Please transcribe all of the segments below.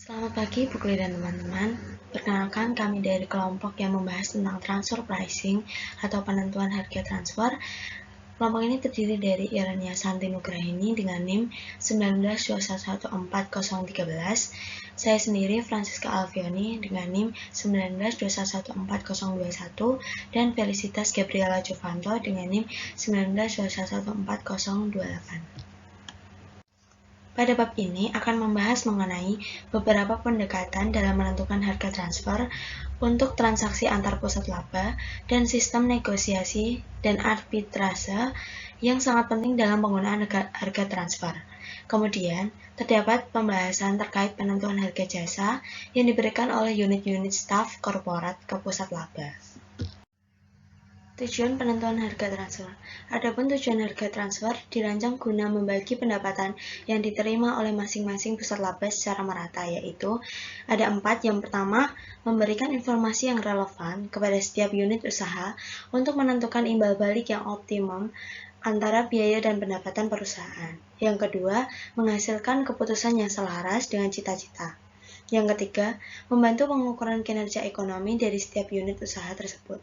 Selamat pagi Bu Kli dan teman-teman. Perkenalkan, kami dari kelompok yang membahas tentang transfer pricing atau penentuan harga transfer. Kelompok ini terdiri dari Irenia Santi Nugrahini dengan NIM 192114013, saya sendiri Francisca Alfioni dengan NIM 192114021, dan Felicitas Gabriela Jovanto dengan NIM 192114028. Pada bab ini akan membahas mengenai beberapa pendekatan dalam menentukan harga transfer untuk transaksi antar pusat laba dan sistem negosiasi dan arbitrase yang sangat penting dalam penggunaan harga transfer. Kemudian, terdapat pembahasan terkait penentuan harga jasa yang diberikan oleh unit-unit staf korporat ke pusat laba. Tujuan penentuan harga transfer. Adapun tujuan harga transfer dirancang guna membagi pendapatan yang diterima oleh masing-masing pusat laba secara merata, yaitu ada 4. Yang pertama, memberikan informasi yang relevan kepada setiap unit usaha untuk menentukan imbal balik yang optimum antara biaya dan pendapatan perusahaan. Yang kedua, menghasilkan keputusan yang selaras dengan cita-cita. Yang ketiga, membantu pengukuran kinerja ekonomi dari setiap unit usaha tersebut.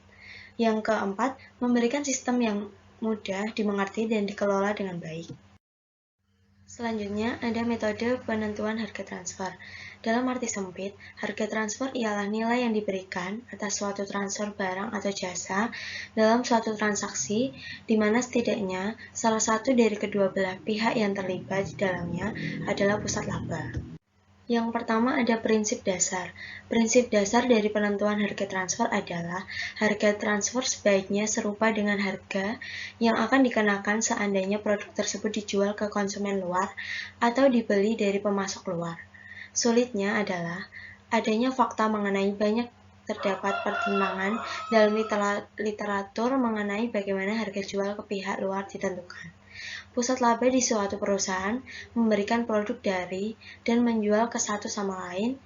Yang keempat, memberikan sistem yang mudah dimengerti dan dikelola dengan baik. Selanjutnya, ada metode penentuan harga transfer. Dalam arti sempit, harga transfer ialah nilai yang diberikan atas suatu transfer barang atau jasa dalam suatu transaksi, di mana setidaknya salah satu dari kedua belah pihak yang terlibat di dalamnya adalah pusat laba. Yang pertama ada prinsip dasar. Prinsip dasar dari penentuan harga transfer adalah harga transfer sebaiknya serupa dengan harga yang akan dikenakan seandainya produk tersebut dijual ke konsumen luar atau dibeli dari pemasok luar. Sulitnya adalah adanya fakta mengenai banyak terdapat pertimbangan dalam literatur mengenai bagaimana harga jual ke pihak luar ditentukan. Pusat laba di suatu perusahaan memberikan produk dari dan menjual ke satu sama lain,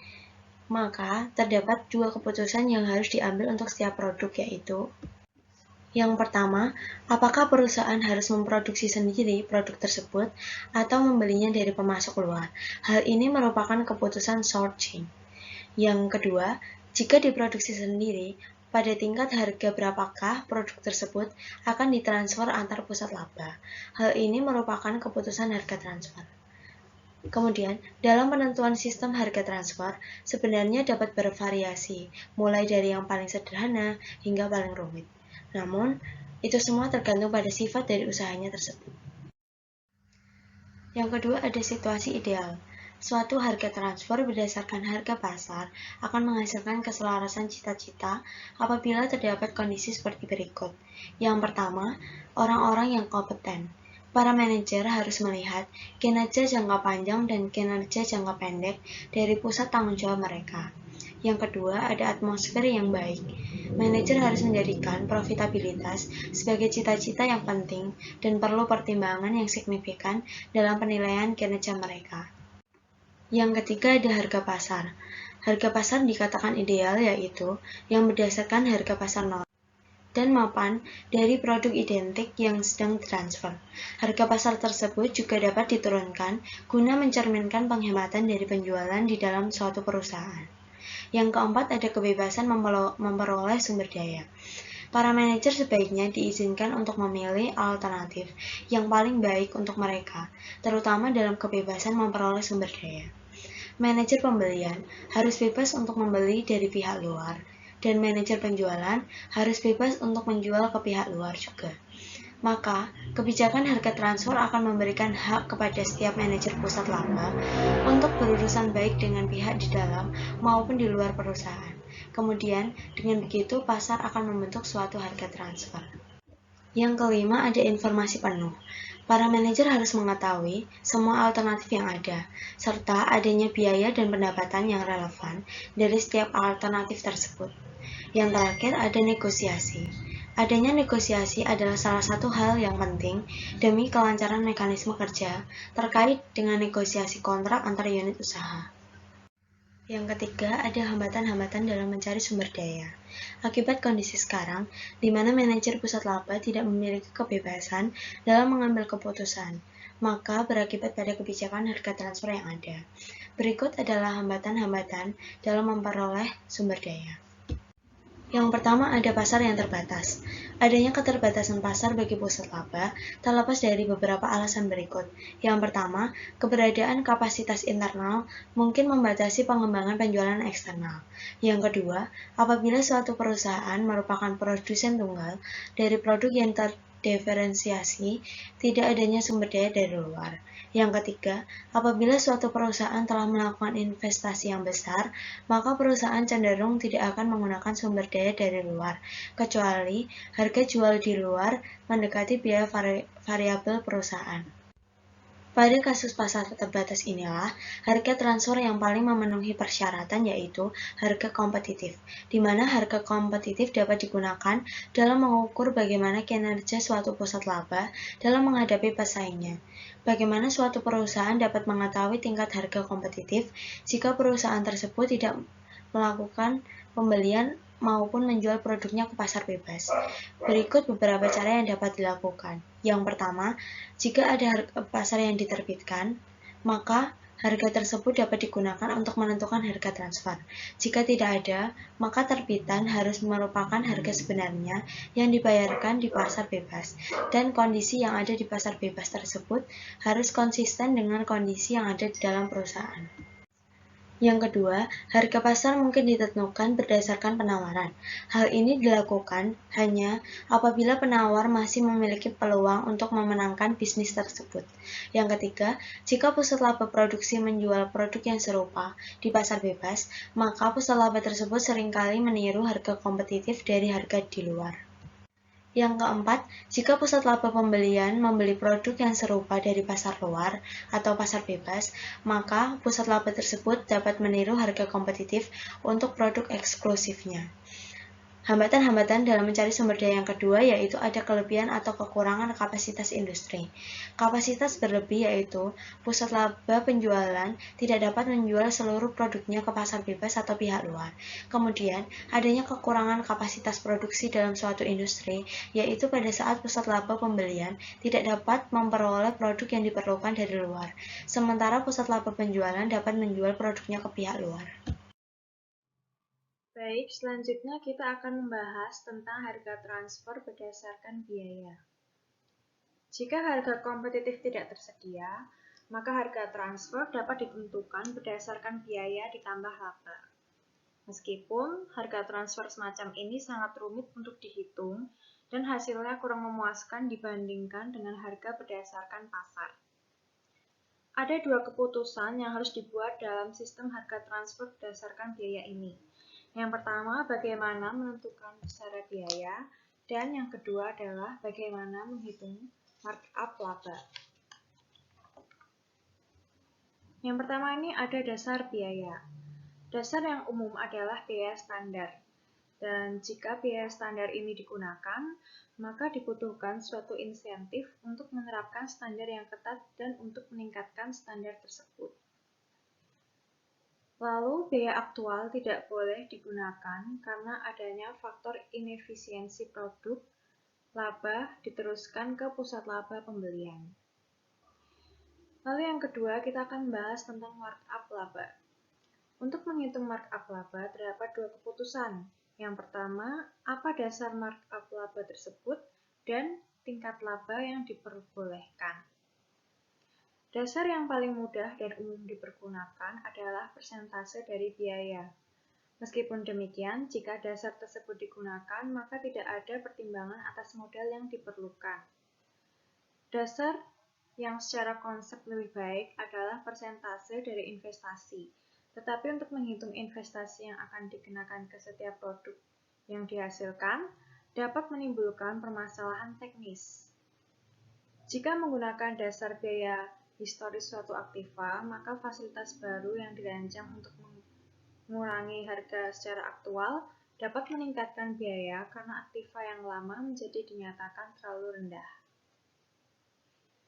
maka terdapat dua keputusan yang harus diambil untuk setiap produk, yaitu yang pertama, apakah perusahaan harus memproduksi sendiri produk tersebut atau membelinya dari pemasok luar? Hal ini merupakan keputusan sourcing. Yang kedua, jika diproduksi sendiri, pada tingkat harga berapakah produk tersebut akan ditransfer antar pusat laba. Hal ini merupakan keputusan harga transfer. Kemudian, dalam penentuan sistem harga transfer, sebenarnya dapat bervariasi, mulai dari yang paling sederhana hingga paling rumit. Namun, itu semua tergantung pada sifat dari usahanya tersebut. Yang kedua, ada situasi ideal. Suatu harga transfer berdasarkan harga pasar akan menghasilkan keselarasan cita-cita apabila terdapat kondisi seperti berikut. Yang pertama, orang-orang yang kompeten. Para manajer harus melihat kinerja jangka panjang dan kinerja jangka pendek dari pusat tanggung jawab mereka. Yang kedua, ada atmosfer yang baik. Manajer harus menjadikan profitabilitas sebagai cita-cita yang penting dan perlu pertimbangan yang signifikan dalam penilaian kinerja mereka. Yang ketiga ada harga pasar. Harga pasar dikatakan ideal yaitu yang berdasarkan harga pasar normal dan mapan dari produk identik yang sedang ditransfer. Harga pasar tersebut juga dapat diturunkan guna mencerminkan penghematan dari penjualan di dalam suatu perusahaan. Yang keempat ada kebebasan memperoleh sumber daya. Para manajer sebaiknya diizinkan untuk memilih alternatif yang paling baik untuk mereka, terutama dalam kebebasan memperoleh sumber daya. Manajer pembelian harus bebas untuk membeli dari pihak luar, dan manajer penjualan harus bebas untuk menjual ke pihak luar juga. Maka, kebijakan harga transfer akan memberikan hak kepada setiap manajer pusat laba untuk berurusan baik dengan pihak di dalam maupun di luar perusahaan. Kemudian, dengan begitu pasar akan membentuk suatu harga transfer. Yang kelima ada informasi penuh. Para manajer harus mengetahui semua alternatif yang ada, serta adanya biaya dan pendapatan yang relevan dari setiap alternatif tersebut. Yang terakhir ada negosiasi. Adanya negosiasi adalah salah satu hal yang penting demi kelancaran mekanisme kerja terkait dengan negosiasi kontrak antar unit usaha. Yang ketiga, ada hambatan-hambatan dalam mencari sumber daya. Akibat kondisi sekarang, di mana manajer pusat laba tidak memiliki kebebasan dalam mengambil keputusan, maka berakibat pada kebijakan harga transfer yang ada. Berikut adalah hambatan-hambatan dalam memperoleh sumber daya. Yang pertama, ada pasar yang terbatas. Adanya keterbatasan pasar bagi pusat laba tak lepas dari beberapa alasan berikut. Yang pertama, keberadaan kapasitas internal mungkin membatasi pengembangan penjualan eksternal. Yang kedua, apabila suatu perusahaan merupakan produsen tunggal dari produk yang terdiferensiasi, tidak adanya sumber daya dari luar. Yang ketiga, apabila suatu perusahaan telah melakukan investasi yang besar, maka perusahaan cenderung tidak akan menggunakan sumber daya dari luar, kecuali harga jual di luar mendekati biaya variabel perusahaan. Pada kasus pasar terbatas inilah, harga transfer yang paling memenuhi persyaratan yaitu harga kompetitif, di mana harga kompetitif dapat digunakan dalam mengukur bagaimana kinerja suatu pusat laba dalam menghadapi pesaingnya. Bagaimana suatu perusahaan dapat mengetahui tingkat harga kompetitif jika perusahaan tersebut tidak melakukan pembelian maupun menjual produknya ke pasar bebas. Berikut beberapa cara yang dapat dilakukan. Yang pertama, jika ada harga pasar yang diterbitkan, maka harga tersebut dapat digunakan untuk menentukan harga transfer. Jika tidak ada, maka terbitan harus merupakan harga sebenarnya yang dibayarkan di pasar bebas, dan kondisi yang ada di pasar bebas tersebut harus konsisten dengan kondisi yang ada di dalam perusahaan. Yang kedua, harga pasar mungkin ditentukan berdasarkan penawaran. Hal ini dilakukan hanya apabila penawar masih memiliki peluang untuk memenangkan bisnis tersebut. Yang ketiga, jika pusat laba produksi menjual produk yang serupa di pasar bebas, maka pusat laba tersebut seringkali meniru harga kompetitif dari harga di luar. Yang keempat, jika pusat laba pembelian membeli produk yang serupa dari pasar luar atau pasar bebas, maka pusat laba tersebut dapat meniru harga kompetitif untuk produk eksklusifnya. Hambatan-hambatan dalam mencari sumber daya yang kedua yaitu ada kelebihan atau kekurangan kapasitas industri. Kapasitas berlebih yaitu pusat laba penjualan tidak dapat menjual seluruh produknya ke pasar bebas atau pihak luar. Kemudian, adanya kekurangan kapasitas produksi dalam suatu industri yaitu pada saat pusat laba pembelian tidak dapat memperoleh produk yang diperlukan dari luar, sementara pusat laba penjualan dapat menjual produknya ke pihak luar. Baik, selanjutnya kita akan membahas tentang harga transfer berdasarkan biaya. Jika harga kompetitif tidak tersedia, maka harga transfer dapat ditentukan berdasarkan biaya ditambah laba. Meskipun harga transfer semacam ini sangat rumit untuk dihitung dan hasilnya kurang memuaskan dibandingkan dengan harga berdasarkan pasar. Ada dua keputusan yang harus dibuat dalam sistem harga transfer berdasarkan biaya ini. Yang pertama, bagaimana menentukan besaran biaya, dan yang kedua adalah bagaimana menghitung markup laba. Yang pertama ini ada dasar biaya. Dasar yang umum adalah biaya standar. Dan jika biaya standar ini digunakan, maka dibutuhkan suatu insentif untuk menerapkan standar yang ketat dan untuk meningkatkan standar tersebut. Lalu, biaya aktual tidak boleh digunakan karena adanya faktor inefisiensi produk, laba diteruskan ke pusat laba pembelian. Lalu yang kedua, kita akan membahas tentang markup laba. Untuk menghitung markup laba, terdapat dua keputusan. Yang pertama, apa dasar markup laba tersebut, dan tingkat laba yang diperbolehkan. Dasar yang paling mudah dan umum dipergunakan adalah persentase dari biaya. Meskipun demikian, jika dasar tersebut digunakan, maka tidak ada pertimbangan atas modal yang diperlukan. Dasar yang secara konsep lebih baik adalah persentase dari investasi. Tetapi untuk menghitung investasi yang akan dikenakan ke setiap produk yang dihasilkan, dapat menimbulkan permasalahan teknis. Jika menggunakan dasar biaya historis suatu aktiva, maka fasilitas baru yang dirancang untuk mengurangi harga secara aktual dapat meningkatkan biaya karena aktiva yang lama menjadi dinyatakan terlalu rendah.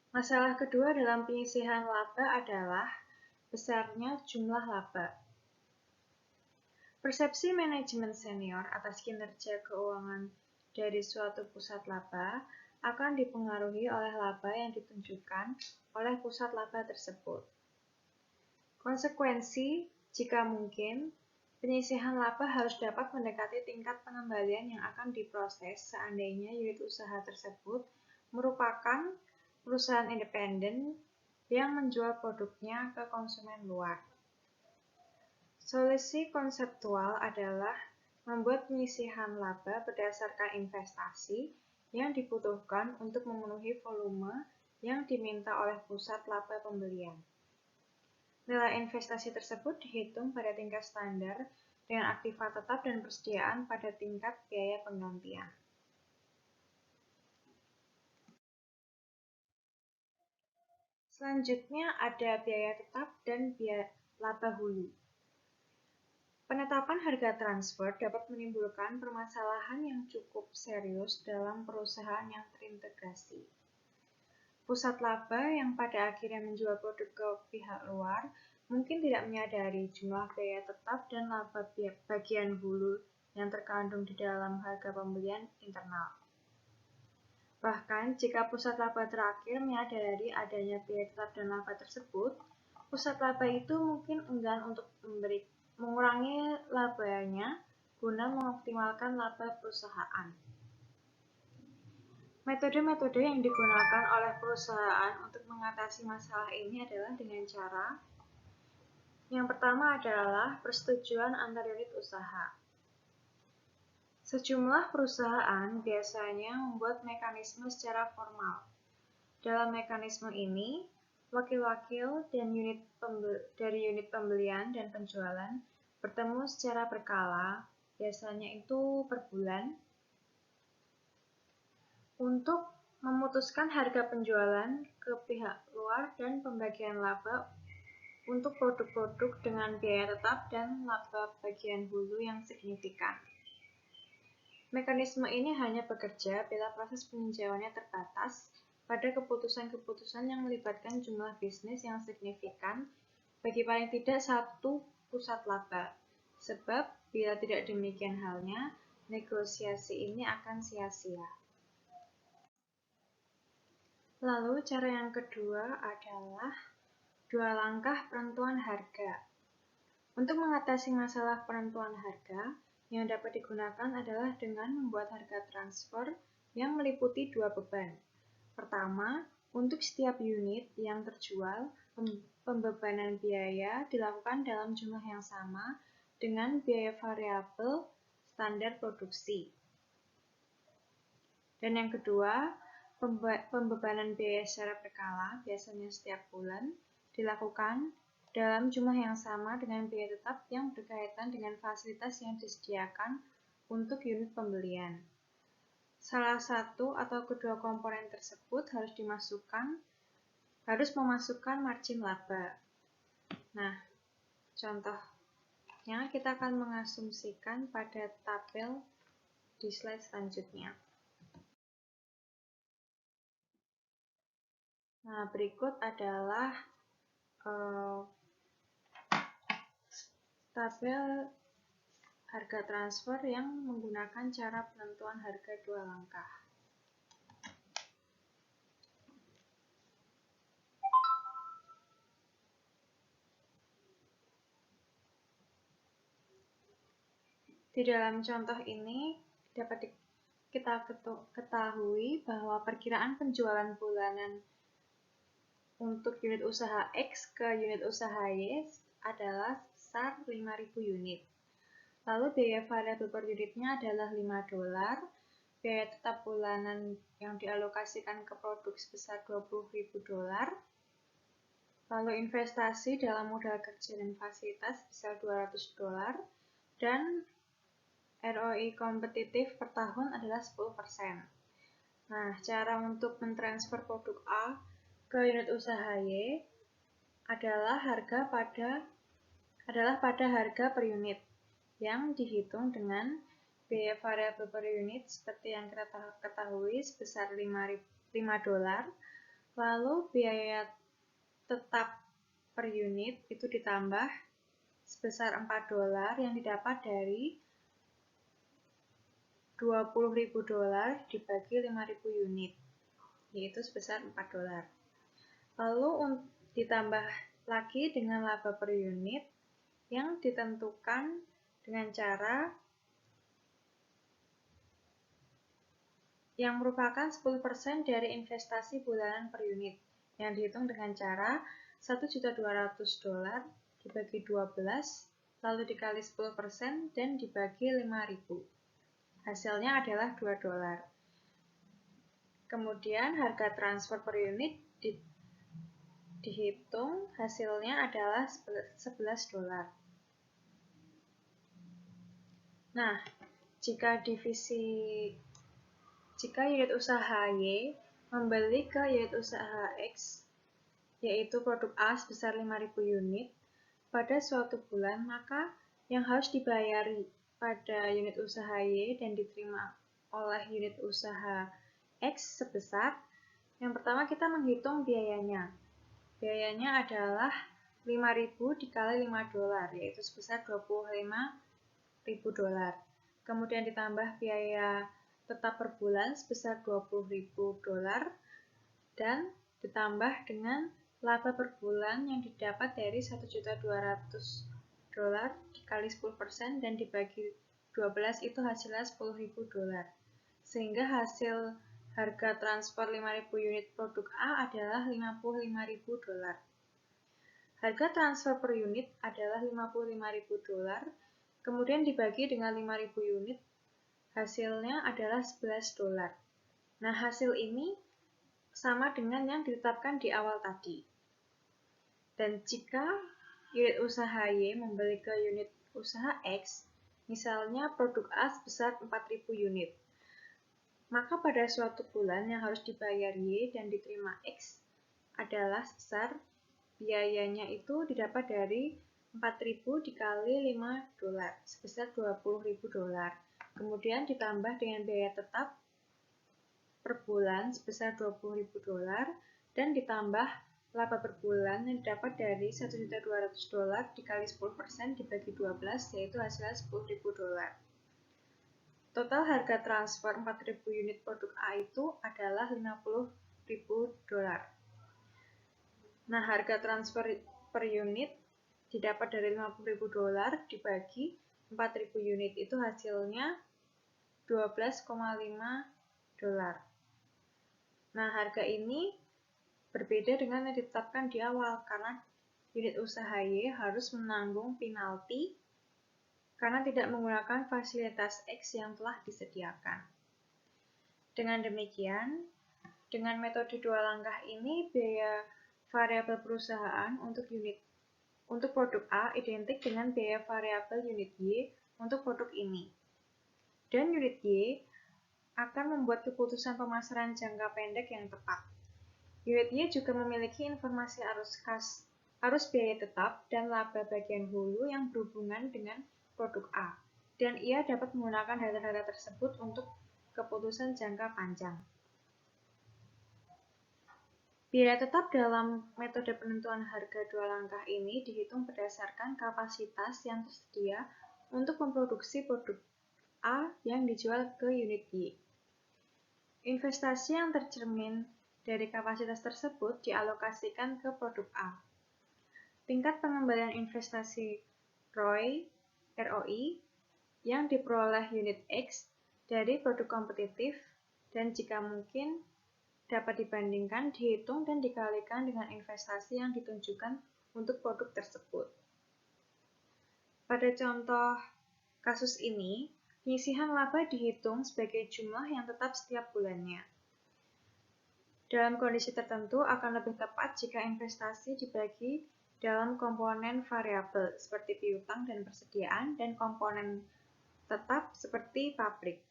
Masalah kedua dalam penyisihan laba adalah besarnya jumlah laba. Persepsi manajemen senior atas kinerja keuangan dari suatu pusat laba akan dipengaruhi oleh laba yang ditunjukkan oleh pusat laba tersebut. Konsekuensi, jika mungkin, penyisihan laba harus dapat mendekati tingkat pengembalian yang akan diproses seandainya unit usaha tersebut merupakan perusahaan independen yang menjual produknya ke konsumen luar. Solusi konseptual adalah membuat penyisihan laba berdasarkan investasi yang dibutuhkan untuk memenuhi volume yang diminta oleh pusat laba pembelian. Nilai investasi tersebut dihitung pada tingkat standar dengan aktiva tetap dan persediaan pada tingkat biaya penggantian. Selanjutnya ada biaya tetap dan biaya laba hulu. Penetapan harga transfer dapat menimbulkan permasalahan yang cukup serius dalam perusahaan yang terintegrasi. Pusat laba yang pada akhirnya menjual produk ke pihak luar mungkin tidak menyadari jumlah biaya tetap dan laba bagian hulu yang terkandung di dalam harga pembelian internal. Bahkan jika pusat laba terakhir menyadari adanya biaya tetap dan laba tersebut, pusat laba itu mungkin enggan untuk mengurangi labanya guna mengoptimalkan laba perusahaan. Metode-metode yang digunakan oleh perusahaan untuk mengatasi masalah ini adalah dengan cara yang pertama adalah persetujuan antar unit usaha. Sejumlah perusahaan biasanya membuat mekanisme secara formal. Dalam mekanisme ini, wakil-wakil dan dari unit pembelian dan penjualan bertemu secara berkala, biasanya itu per bulan, untuk memutuskan harga penjualan ke pihak luar dan pembagian laba untuk produk-produk dengan biaya tetap dan laba bagian hulu yang signifikan. Mekanisme ini hanya bekerja bila proses peninjauannya terbatas pada keputusan-keputusan yang melibatkan jumlah bisnis yang signifikan bagi paling tidak satu pusat laba. Sebab bila tidak demikian halnya, negosiasi ini akan sia-sia. Lalu cara yang kedua adalah 2 langkah penentuan harga. Untuk mengatasi masalah penentuan harga, yang dapat digunakan adalah dengan membuat harga transfer yang meliputi 2 beban. Pertama, untuk setiap unit yang terjual, pembebanan biaya dilakukan dalam jumlah yang sama dengan biaya variabel standar produksi. Dan yang kedua, pembebanan biaya secara berkala, biasanya setiap bulan, dilakukan dalam jumlah yang sama dengan biaya tetap yang berkaitan dengan fasilitas yang disediakan untuk unit pembelian. Salah satu atau kedua komponen tersebut harus memasukkan margin laba. Nah, contohnya kita akan mengasumsikan pada tabel di slide selanjutnya. Nah, berikut adalah tabel harga transfer yang menggunakan cara penentuan harga 2 langkah. Di dalam contoh ini dapat kita ketahui bahwa perkiraan penjualan bulanan untuk unit usaha X ke unit usaha Y adalah sebesar 5.000 unit. Lalu biaya variabel per unitnya adalah $5, biaya tetap bulanan yang dialokasikan ke produk sebesar $20.000, lalu investasi dalam modal kerja dan fasilitas sebesar $200, dan ROI kompetitif per tahun adalah 10%. Nah, cara untuk mentransfer produk A ke unit usaha Y adalah pada harga per unit yang dihitung dengan biaya variabel per unit seperti yang kita ketahui sebesar $5, lalu biaya tetap per unit itu ditambah sebesar $4 yang didapat dari $20.000 dibagi 5.000 unit, yaitu sebesar $4. Lalu ditambah lagi dengan laba per unit yang ditentukan dengan cara yang merupakan 10% dari investasi bulanan per unit, yang dihitung dengan cara $1.200.000 dibagi 12, lalu dikali 10% dan dibagi 5.000. Hasilnya adalah $2. Kemudian harga transfer per unit dihitung, hasilnya adalah $11. Nah, jika unit usaha Y membeli ke unit usaha X, yaitu produk A sebesar 5.000 unit, pada suatu bulan, maka yang harus dibayari pada unit usaha Y dan diterima oleh unit usaha X sebesar, yang pertama kita menghitung biayanya. Biayanya adalah 5.000 dikali $5, yaitu sebesar $25.000. Kemudian ditambah biaya tetap per bulan sebesar $20.000 dan ditambah dengan laba per bulan yang didapat dari $1.200.000 dikali 10% dan dibagi 12 itu hasilnya $10.000. Sehingga hasil harga transfer 5.000 unit produk A adalah $55.000. Harga transfer per unit adalah $55.000, kemudian dibagi dengan 5.000 unit, hasilnya adalah $11. Nah, hasil ini sama dengan yang ditetapkan di awal tadi. Dan jika unit usaha Y membeli ke unit usaha X, misalnya produk A sebesar 4.000 unit, maka pada suatu bulan yang harus dibayar Y dan diterima X adalah sebesar biayanya itu didapat dari 4.000 dikali $5, sebesar $20.000. Kemudian ditambah dengan biaya tetap per bulan sebesar $20.000 dan ditambah laba per bulan yang didapat dari $1.200.000 dikali 10% dibagi 12, yaitu hasilnya $10.000. Total harga transfer 4.000 unit produk A itu adalah $50.000. Nah, harga transfer per unit didapat dari $50.000 dibagi 4.000 unit itu hasilnya $12,5. Nah, harga ini berbeda dengan yang ditetapkan di awal karena unit usaha Y harus menanggung penalti karena tidak menggunakan fasilitas X yang telah disediakan. Dengan demikian, dengan metode dua langkah ini, biaya variabel perusahaan untuk produk A identik dengan biaya variabel unit Y untuk produk ini. Dan unit Y akan membuat keputusan pemasaran jangka pendek yang tepat. Unit Y juga memiliki informasi arus biaya tetap dan laba bagian hulu yang berhubungan dengan produk A, dan ia dapat menggunakan data-data tersebut untuk keputusan jangka panjang. Biaya tetap dalam metode penentuan harga dua langkah ini dihitung berdasarkan kapasitas yang tersedia untuk memproduksi produk A yang dijual ke unit Y. Investasi yang tercermin dari kapasitas tersebut dialokasikan ke produk A. Tingkat pengembalian investasi ROI yang diperoleh unit X dari produk kompetitif dan jika mungkin dapat dibandingkan, dihitung dan dikalikan dengan investasi yang ditunjukkan untuk produk tersebut. Pada contoh kasus ini, penyisihan laba dihitung sebagai jumlah yang tetap setiap bulannya. Dalam kondisi tertentu akan lebih tepat jika investasi dibagi dalam komponen variabel seperti piutang dan persediaan dan komponen tetap seperti pabrik.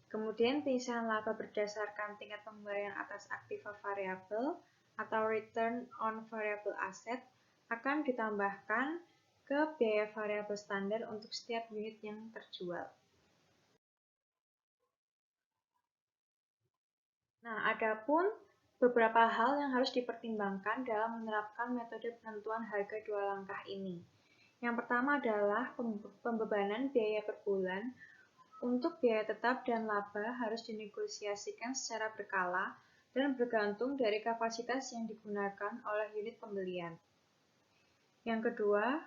Kemudian penyisihan laba berdasarkan tingkat pengembalian atas aktiva variabel atau return on variable asset akan ditambahkan ke biaya variabel standar untuk setiap unit yang terjual. Nah, adapun beberapa hal yang harus dipertimbangkan dalam menerapkan metode penentuan harga dua langkah ini. Yang pertama adalah pembebanan biaya per bulan. Untuk biaya tetap dan laba harus dinegosiasikan secara berkala dan bergantung dari kapasitas yang digunakan oleh unit pembelian. Yang kedua,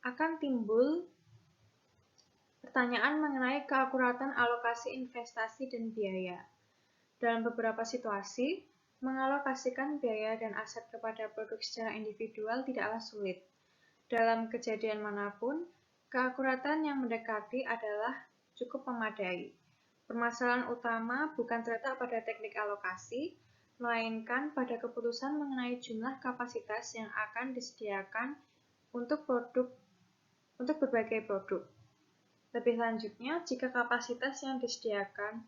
akan timbul pertanyaan mengenai keakuratan alokasi investasi dan biaya. Dalam beberapa situasi, mengalokasikan biaya dan aset kepada produk secara individual tidaklah sulit. Dalam kejadian manapun, keakuratan yang mendekati adalah cukup memadai. Permasalahan utama bukan terletak pada teknik alokasi, melainkan pada keputusan mengenai jumlah kapasitas yang akan disediakan untuk berbagai produk. Lebih lanjutnya, jika kapasitas yang disediakan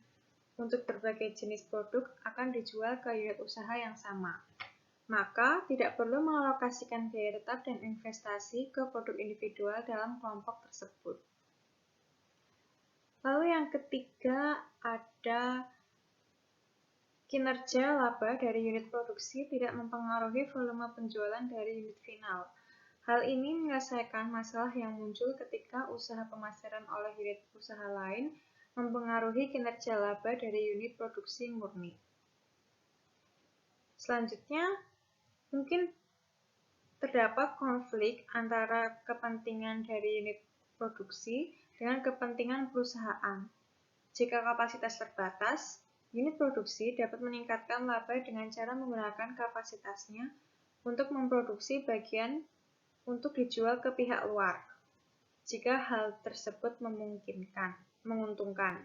untuk berbagai jenis produk akan dijual ke unit usaha yang sama, maka tidak perlu mengalokasikan biaya tetap dan investasi ke produk individual dalam kelompok tersebut. Lalu yang ketiga, ada kinerja laba dari unit produksi tidak mempengaruhi volume penjualan dari unit final. Hal ini menyelesaikan masalah yang muncul ketika usaha pemasaran oleh unit usaha lain mempengaruhi kinerja laba dari unit produksi murni. Selanjutnya, mungkin terdapat konflik antara kepentingan dari unit produksi dengan kepentingan perusahaan. Jika kapasitas terbatas, unit produksi dapat meningkatkan laba dengan cara menggunakan kapasitasnya untuk memproduksi bagian untuk dijual ke pihak luar, jika hal tersebut menguntungkan.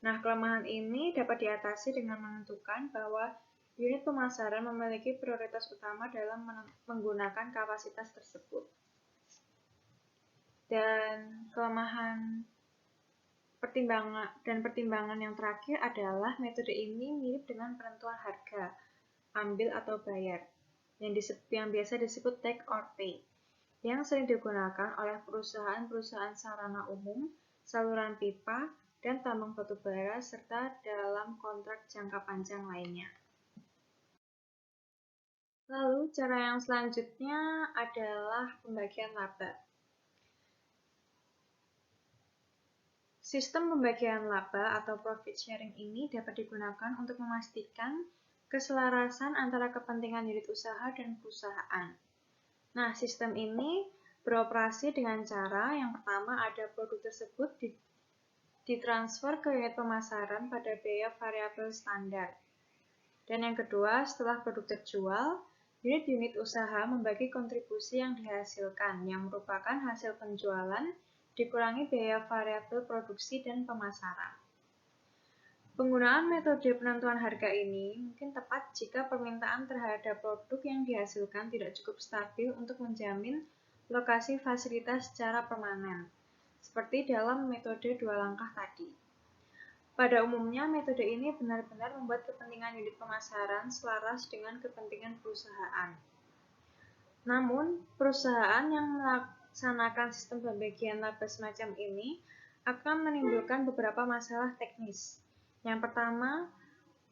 Nah, kelemahan ini dapat diatasi dengan menentukan bahwa unit pemasaran memiliki prioritas utama dalam menggunakan kapasitas tersebut. Dan pertimbangan yang terakhir adalah metode ini mirip dengan penentuan harga, ambil atau bayar, yang biasa disebut take or pay, yang sering digunakan oleh perusahaan-perusahaan sarana umum, saluran pipa, dan tambang batu bara, serta dalam kontrak jangka panjang lainnya. Lalu, cara yang selanjutnya adalah pembagian laba. Sistem pembagian laba atau profit sharing ini dapat digunakan untuk memastikan keselarasan antara kepentingan unit usaha dan perusahaan. Nah, sistem ini beroperasi dengan cara yang pertama ada produk tersebut ditransfer ke unit pemasaran pada biaya variabel standar. Dan yang kedua, setelah produk terjual, unit-unit usaha membagi kontribusi yang dihasilkan, yang merupakan hasil penjualan dikurangi biaya variabel produksi dan pemasaran. Penggunaan metode penentuan harga ini mungkin tepat jika permintaan terhadap produk yang dihasilkan tidak cukup stabil untuk menjamin lokasi fasilitas secara permanen, seperti dalam metode dua langkah tadi. Pada umumnya, metode ini benar-benar membuat kepentingan unit pemasaran selaras dengan kepentingan perusahaan. Namun, perusahaan yang melaksanakan sistem pembagian laba semacam ini akan menimbulkan beberapa masalah teknis. Yang pertama,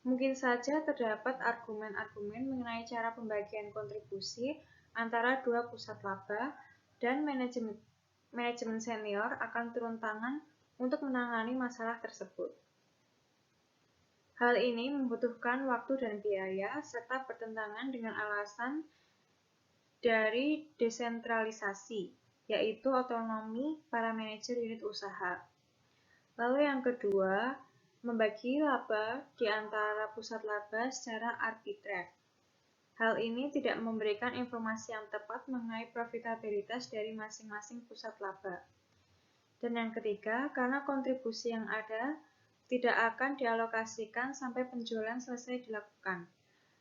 mungkin saja terdapat argumen-argumen mengenai cara pembagian kontribusi antara dua pusat laba, dan manajemen senior akan turun tangan untuk menangani masalah tersebut. Hal ini membutuhkan waktu dan biaya, serta bertentangan dengan alasan dari desentralisasi, yaitu otonomi para manajer unit usaha. Lalu yang kedua, membagi laba di antara pusat laba secara arbitrer. Hal ini tidak memberikan informasi yang tepat mengenai profitabilitas dari masing-masing pusat laba. Dan yang ketiga, karena kontribusi yang ada tidak akan dialokasikan sampai penjualan selesai dilakukan,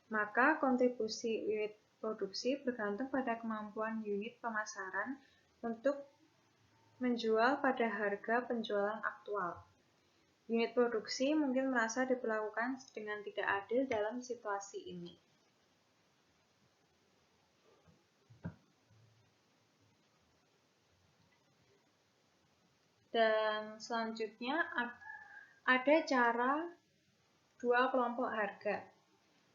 maka kontribusi unit produksi bergantung pada kemampuan unit pemasaran untuk menjual pada harga penjualan aktual. Unit produksi mungkin merasa diperlakukan dengan tidak adil dalam situasi ini. Dan selanjutnya ada cara dua kelompok harga.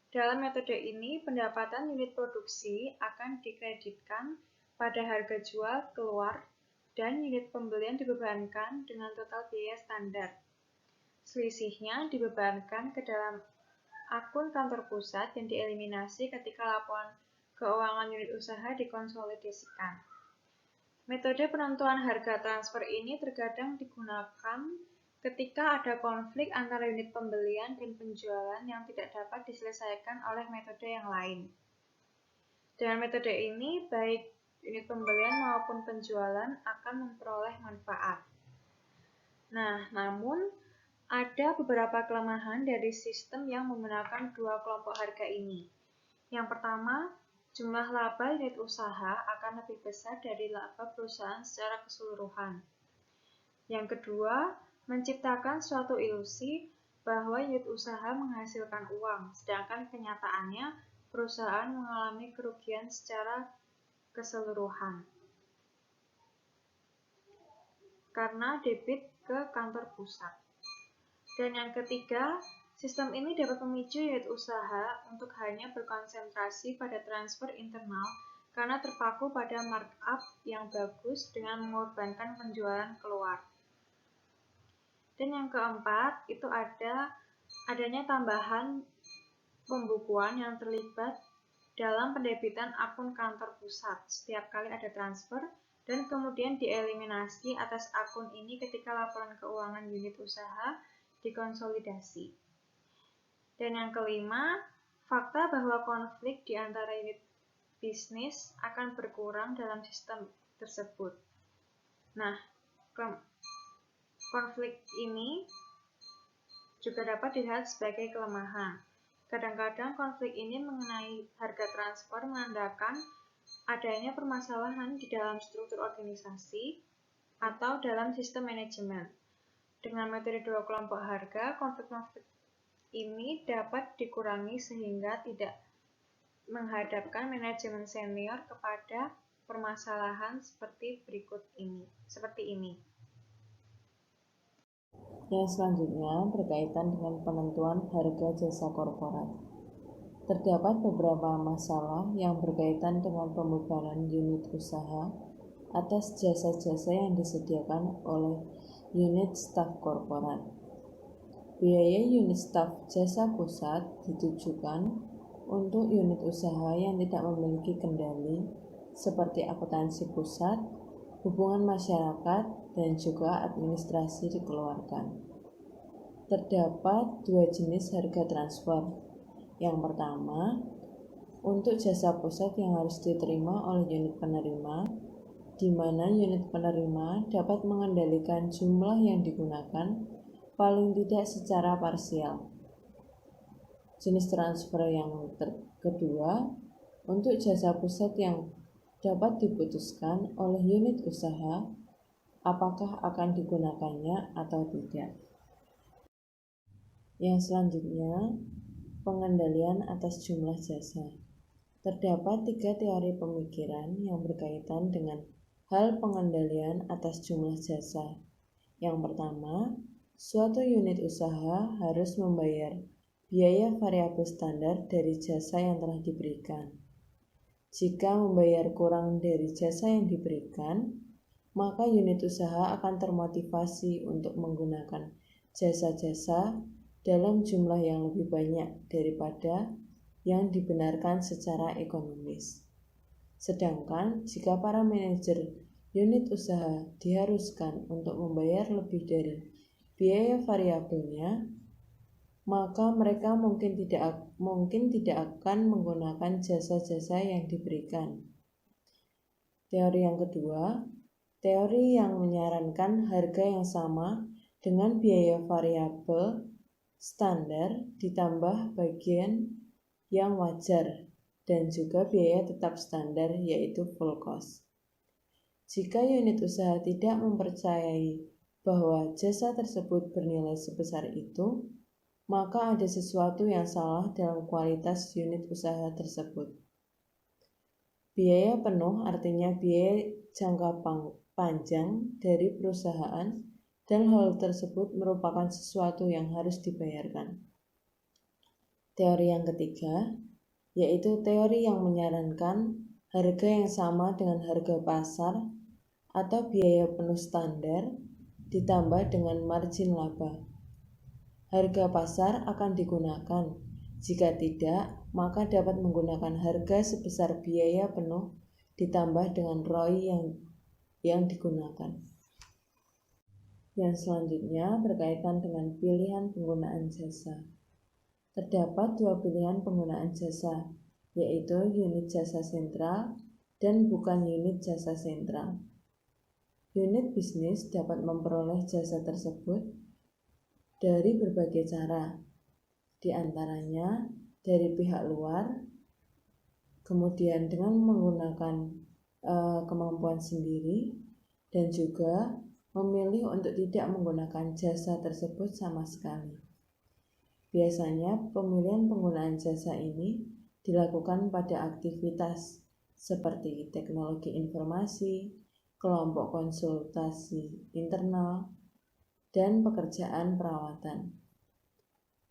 Dalam metode ini, pendapatan unit produksi akan dikreditkan pada harga jual keluar dan unit pembelian dibebankan dengan total biaya standar. Selisihnya dibebankan ke dalam akun kantor pusat yang dieliminasi ketika laporan keuangan unit usaha dikonsolidasikan. Metode penentuan harga transfer ini terkadang digunakan ketika ada konflik antara unit pembelian dan penjualan yang tidak dapat diselesaikan oleh metode yang lain. Dengan metode ini, baik unit pembelian maupun penjualan akan memperoleh manfaat. Namun ada beberapa kelemahan dari sistem yang menggunakan dua kelompok harga ini. Yang pertama, jumlah laba unit usaha akan lebih besar dari laba perusahaan secara keseluruhan. Yang kedua, menciptakan suatu ilusi bahwa unit usaha menghasilkan uang, sedangkan kenyataannya perusahaan mengalami kerugian secara keseluruhan karena debit ke kantor pusat. Dan yang ketiga, sistem ini dapat memicu unit usaha untuk hanya berkonsentrasi pada transfer internal karena terpaku pada markup yang bagus dengan mengorbankan penjualan keluar. Dan yang keempat, itu adanya tambahan pembukuan yang terlibat dalam pendebitan akun kantor pusat setiap kali ada transfer dan kemudian dieliminasi atas akun ini ketika laporan keuangan unit usaha dikonsolidasi. Dan yang kelima, fakta bahwa konflik di antara unit bisnis akan berkurang dalam sistem tersebut. Konflik ini juga dapat dilihat sebagai kelemahan. Kadang-kadang konflik ini mengenai harga transfer menandakan adanya permasalahan di dalam struktur organisasi atau dalam sistem manajemen. Dengan metode dua kelompok harga, konflik-konflik ini dapat dikurangi sehingga tidak menghadapkan manajemen senior kepada permasalahan seperti ini. Yang selanjutnya berkaitan dengan penentuan harga jasa korporat. Terdapat beberapa masalah yang berkaitan dengan pembebanan unit usaha atas jasa-jasa yang disediakan oleh unit staf korporat. Biaya unit staf jasa pusat ditujukan untuk unit usaha yang tidak memiliki kendali seperti akuntansi pusat, hubungan masyarakat, dan juga administrasi dikeluarkan. Terdapat dua jenis harga transfer. Yang pertama, untuk jasa pusat yang harus diterima oleh unit penerima, di mana unit penerima dapat mengendalikan jumlah yang digunakan paling tidak secara parsial. Jenis transfer yang kedua, untuk jasa pusat yang dapat diputuskan oleh unit usaha apakah akan digunakannya atau tidak. Yang selanjutnya, pengendalian atas jumlah jasa. Terdapat tiga teori pemikiran yang berkaitan dengan hal pengendalian atas jumlah jasa. Yang pertama, suatu unit usaha harus membayar biaya variabel standar dari jasa yang telah diberikan. Jika membayar kurang dari jasa yang diberikan, maka unit usaha akan termotivasi untuk menggunakan jasa-jasa dalam jumlah yang lebih banyak daripada yang dibenarkan secara ekonomis. Sedangkan jika para manajer unit usaha diharuskan untuk membayar lebih dari biaya variabelnya, maka mereka mungkin tidak akan menggunakan jasa-jasa yang diberikan. Teori yang kedua, teori yang menyarankan harga yang sama dengan biaya variabel standar ditambah bagian yang wajar dan juga biaya tetap standar yaitu full cost. Jika unit usaha tidak mempercayai bahwa jasa tersebut bernilai sebesar itu, maka ada sesuatu yang salah dalam kualitas unit usaha tersebut. Biaya penuh artinya biaya jangka panjang dari perusahaan dan hal tersebut merupakan sesuatu yang harus dibayarkan. Teori yang ketiga, yaitu teori yang menyarankan harga yang sama dengan harga pasar atau biaya penuh standar ditambah dengan margin laba. Harga pasar akan digunakan Jika tidak, maka dapat menggunakan harga sebesar biaya penuh ditambah dengan ROI yang digunakan. Yang selanjutnya berkaitan dengan pilihan penggunaan jasa. Terdapat dua pilihan penggunaan jasa, yaitu unit jasa sentral dan bukan unit jasa sentral. Unit bisnis dapat memperoleh jasa tersebut dari berbagai cara, di antaranya dari pihak luar, kemudian dengan menggunakan kemampuan sendiri, dan juga memilih untuk tidak menggunakan jasa tersebut sama sekali. Biasanya pemilihan penggunaan jasa ini dilakukan pada aktivitas seperti teknologi informasi, kelompok konsultasi internal, dan pekerjaan perawatan.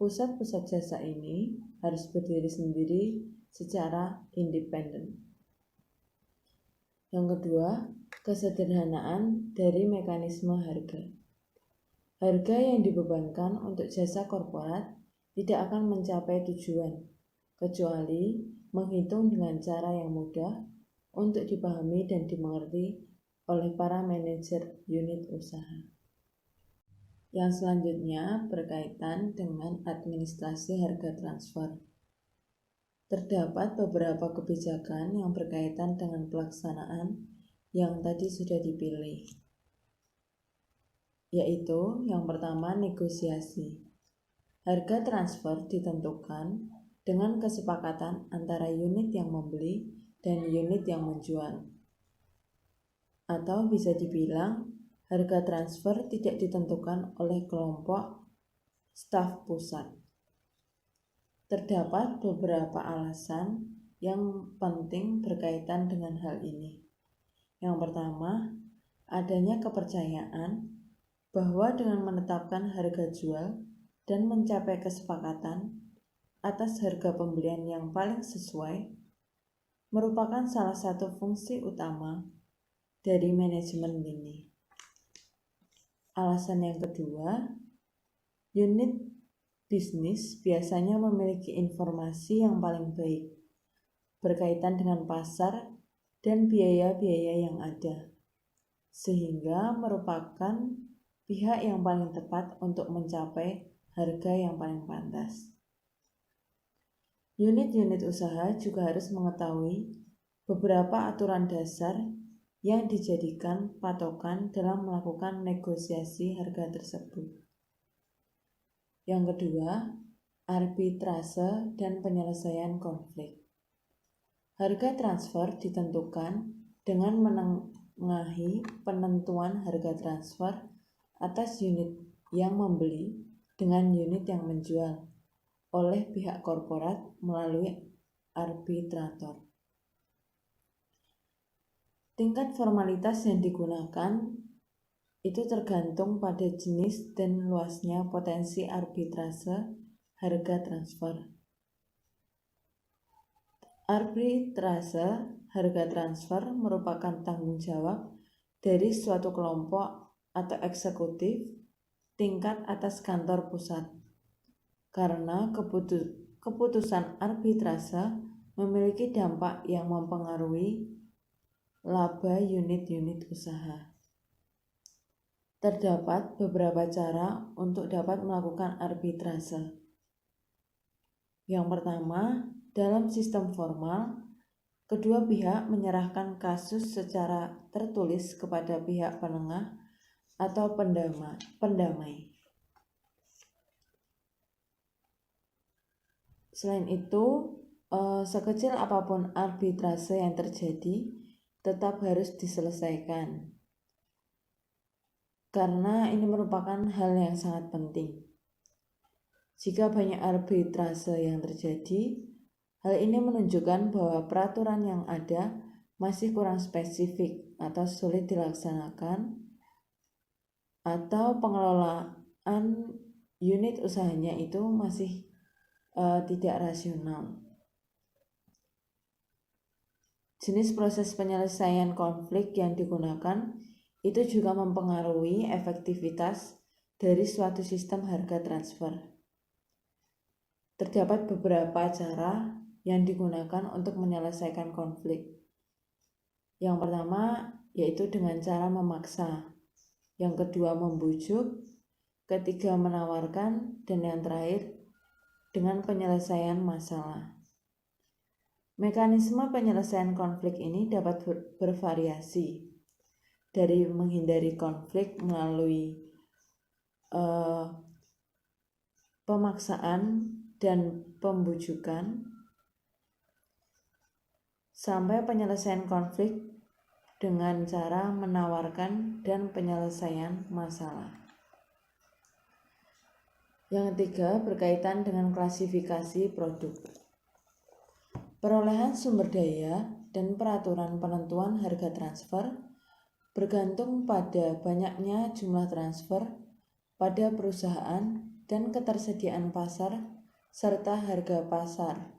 Pusat-pusat jasa ini harus berdiri sendiri secara independen. Yang kedua, kesederhanaan dari mekanisme harga. Harga yang dibebankan untuk jasa korporat tidak akan mencapai tujuan, kecuali menghitung dengan cara yang mudah untuk dipahami dan dimengerti oleh para manajer unit usaha. Yang selanjutnya berkaitan dengan administrasi harga transfer. Terdapat beberapa kebijakan yang berkaitan dengan pelaksanaan yang tadi sudah dipilih, yaitu yang pertama negosiasi. Harga transfer ditentukan dengan kesepakatan antara unit yang membeli dan unit yang menjual. Atau bisa dibilang, harga transfer tidak ditentukan oleh kelompok staf pusat. Terdapat beberapa alasan yang penting berkaitan dengan hal ini. Yang pertama, adanya kepercayaan bahwa dengan menetapkan harga jual dan mencapai kesepakatan atas harga pembelian yang paling sesuai merupakan salah satu fungsi utama dari manajemen lini. Alasan yang kedua, unit bisnis biasanya memiliki informasi yang paling baik berkaitan dengan pasar dan biaya-biaya yang ada, sehingga merupakan pihak yang paling tepat untuk mencapai harga yang paling pantas. Unit-unit usaha juga harus mengetahui beberapa aturan dasar yang dijadikan patokan dalam melakukan negosiasi harga tersebut. Yang kedua, arbitrase dan penyelesaian konflik. Harga transfer ditentukan dengan menengahi penentuan harga transfer atas unit yang membeli dengan unit yang menjual oleh pihak korporat melalui arbitrator. Tingkat formalitas yang digunakan itu tergantung pada jenis dan luasnya potensi arbitrase harga transfer. Arbitrase harga transfer merupakan tanggung jawab dari suatu kelompok atau eksekutif tingkat atas kantor pusat, karena keputusan arbitrase memiliki dampak yang mempengaruhi laba unit-unit usaha. Terdapat beberapa cara untuk dapat melakukan arbitrase. Yang pertama, dalam sistem formal, kedua pihak menyerahkan kasus secara tertulis kepada pihak penengah atau pendamai. Selain itu, sekecil apapun arbitrase yang terjadi, tetap harus diselesaikan, karena ini merupakan hal yang sangat penting. Jika banyak arbitrase yang terjadi, hal ini menunjukkan bahwa peraturan yang ada masih kurang spesifik atau sulit dilaksanakan, atau pengelolaan unit usahanya itu masih tidak rasional. Jenis proses penyelesaian konflik yang digunakan itu juga mempengaruhi efektivitas dari suatu sistem harga transfer. Terdapat beberapa cara yang digunakan untuk menyelesaikan konflik. Yang pertama yaitu dengan cara memaksa, yang kedua membujuk, ketiga menawarkan, dan yang terakhir dengan penyelesaian masalah. Mekanisme penyelesaian konflik ini dapat bervariasi, dari menghindari konflik melalui pemaksaan dan pembujukan, sampai penyelesaian konflik dengan cara menawarkan dan penyelesaian masalah. Yang ketiga berkaitan dengan klasifikasi produk. Perolehan sumber daya dan peraturan penentuan harga transfer bergantung pada banyaknya jumlah transfer pada perusahaan dan ketersediaan pasar serta harga pasar.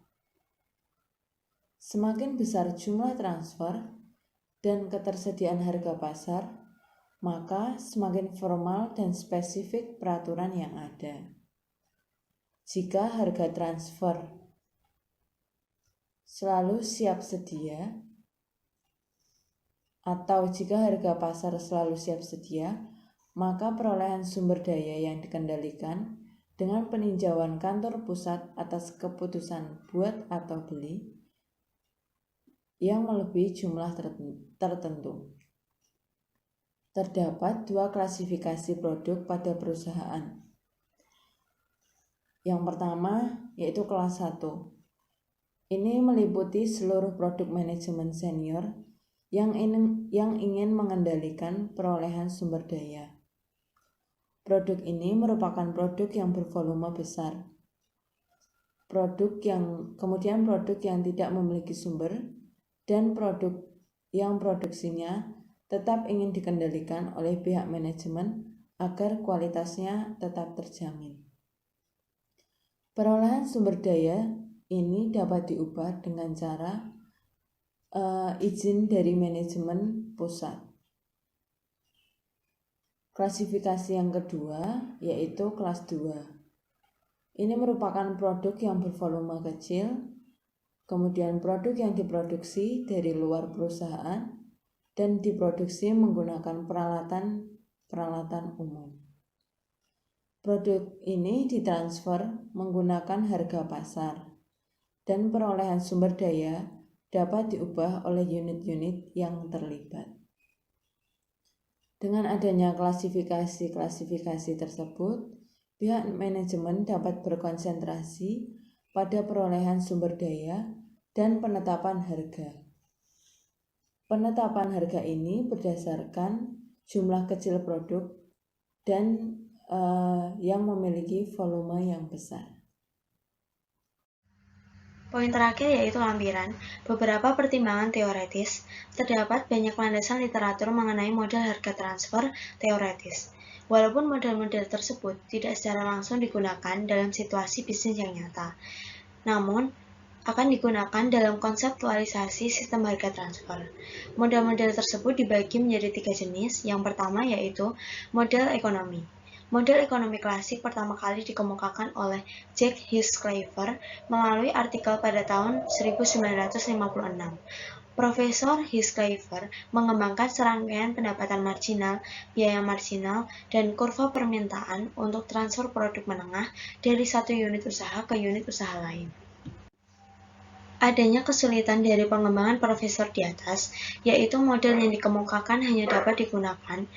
Semakin besar jumlah transfer dan ketersediaan harga pasar, maka semakin formal dan spesifik peraturan yang ada. Jika harga transfer selalu siap sedia, atau jika harga pasar selalu siap sedia, maka perolehan sumber daya yang dikendalikan dengan peninjauan kantor pusat atas keputusan buat atau beli yang melebihi jumlah tertentu. Terdapat dua klasifikasi produk pada perusahaan. Yang pertama yaitu kelas 1. Ini meliputi seluruh produk manajemen senior yang ingin mengendalikan perolehan sumber daya. Produk ini merupakan produk yang bervolume besar. Produk yang tidak memiliki sumber, dan produk yang produksinya tetap ingin dikendalikan oleh pihak manajemen agar kualitasnya tetap terjamin. Perolehan sumber daya ini dapat diubah dengan cara izin dari manajemen pusat. Klasifikasi yang kedua yaitu kelas 2. Ini merupakan produk yang bervolume kecil, kemudian produk yang diproduksi dari luar perusahaan dan diproduksi menggunakan peralatan umum. Produk ini ditransfer menggunakan harga pasar, dan perolehan sumber daya dapat diubah oleh unit-unit yang terlibat. Dengan adanya klasifikasi tersebut, pihak manajemen dapat berkonsentrasi pada perolehan sumber daya dan penetapan harga. Penetapan harga ini berdasarkan jumlah kecil produk dan yang memiliki volume yang besar. Poin terakhir yaitu lampiran. Beberapa pertimbangan teoretis. Terdapat banyak landasan literatur mengenai model harga transfer teoretis. Walaupun model-model tersebut tidak secara langsung digunakan dalam situasi bisnis yang nyata, namun akan digunakan dalam konseptualisasi sistem harga transfer. Model-model tersebut dibagi menjadi 3 jenis. Yang pertama yaitu model ekonomi. Model ekonomi klasik pertama kali dikemukakan oleh Jack Hiscliffer melalui artikel pada tahun 1956. Profesor Hiscliffer mengembangkan serangkaian pendapatan marginal, biaya marginal, dan kurva permintaan untuk transfer produk menengah dari satu unit usaha ke unit usaha lain. Adanya kesulitan dari pengembangan profesor di atas, yaitu model yang dikemukakan hanya dapat digunakan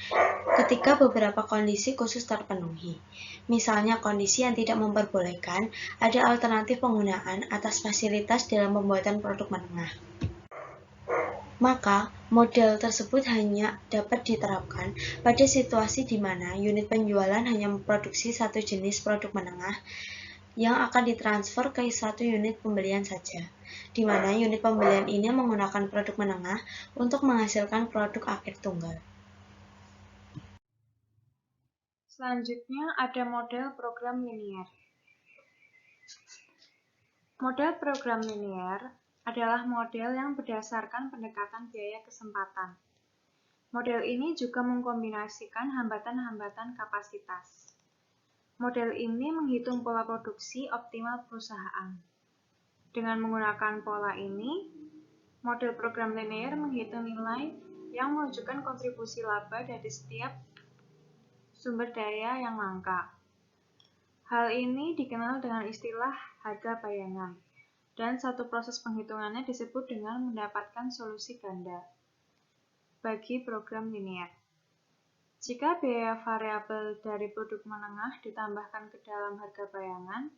ketika beberapa kondisi khusus terpenuhi. Misalnya kondisi yang tidak memperbolehkan ada alternatif penggunaan atas fasilitas dalam pembuatan produk menengah. Maka, model tersebut hanya dapat diterapkan pada situasi di mana unit penjualan hanya memproduksi satu jenis produk menengah yang akan ditransfer ke satu unit pembelian saja, di mana unit pembelian ini menggunakan produk menengah untuk menghasilkan produk akhir tunggal. Selanjutnya ada model program linier. Model program linier adalah model yang berdasarkan pendekatan biaya kesempatan. Model ini juga mengkombinasikan hambatan-hambatan kapasitas. Model ini menghitung pola produksi optimal perusahaan. Dengan menggunakan pola ini, model program linear menghitung nilai yang menunjukkan kontribusi laba dari setiap sumber daya yang langka. Hal ini dikenal dengan istilah harga bayangan, dan satu proses penghitungannya disebut dengan mendapatkan solusi ganda bagi program linear. Jika biaya variabel dari produk menengah ditambahkan ke dalam harga bayangan,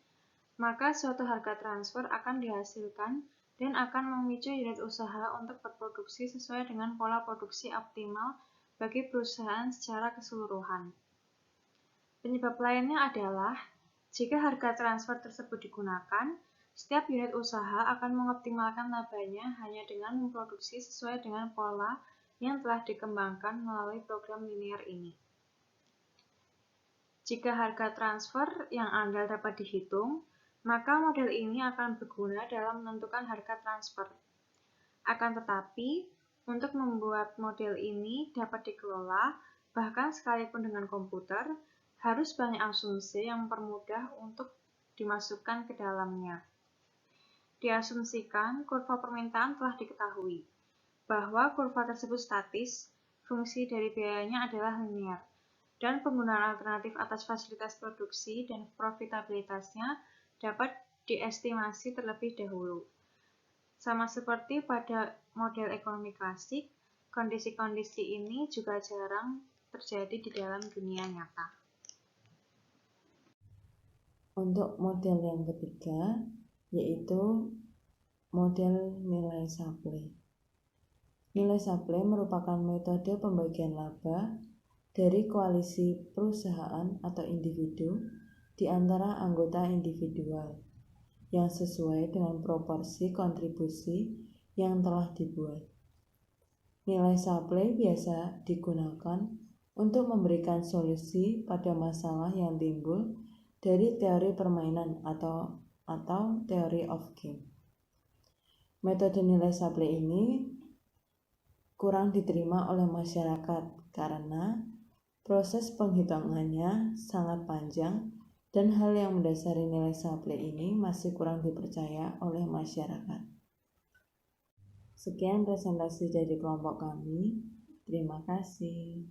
maka suatu harga transfer akan dihasilkan dan akan memicu unit usaha untuk berproduksi sesuai dengan pola produksi optimal bagi perusahaan secara keseluruhan. Penyebab lainnya adalah, jika harga transfer tersebut digunakan, setiap unit usaha akan mengoptimalkan labanya hanya dengan memproduksi sesuai dengan pola yang telah dikembangkan melalui program linear ini. Jika harga transfer yang andal dapat dihitung, maka model ini akan berguna dalam menentukan harga transfer. Akan tetapi, untuk membuat model ini dapat dikelola, bahkan sekalipun dengan komputer, harus banyak asumsi yang mempermudah untuk dimasukkan ke dalamnya. Diasumsikan kurva permintaan telah diketahui, bahwa kurva tersebut statis, fungsi dari biayanya adalah linear, dan penggunaan alternatif atas fasilitas produksi dan profitabilitasnya dapat diestimasi terlebih dahulu. Sama seperti pada model ekonomi klasik, kondisi-kondisi ini juga jarang terjadi di dalam dunia nyata. Untuk model yang ketiga, yaitu model nilai supply. Nilai supply merupakan metode pembagian laba dari koalisi perusahaan atau individu di antara anggota individual yang sesuai dengan proporsi kontribusi yang telah dibuat. Nilai supply biasa digunakan untuk memberikan solusi pada masalah yang timbul dari teori permainan atau theory of game. Metode nilai supply ini kurang diterima oleh masyarakat karena proses penghitungannya sangat panjang dan hal yang mendasari nilai supply ini masih kurang dipercaya oleh masyarakat. Sekian presentasi dari kelompok kami. Terima kasih.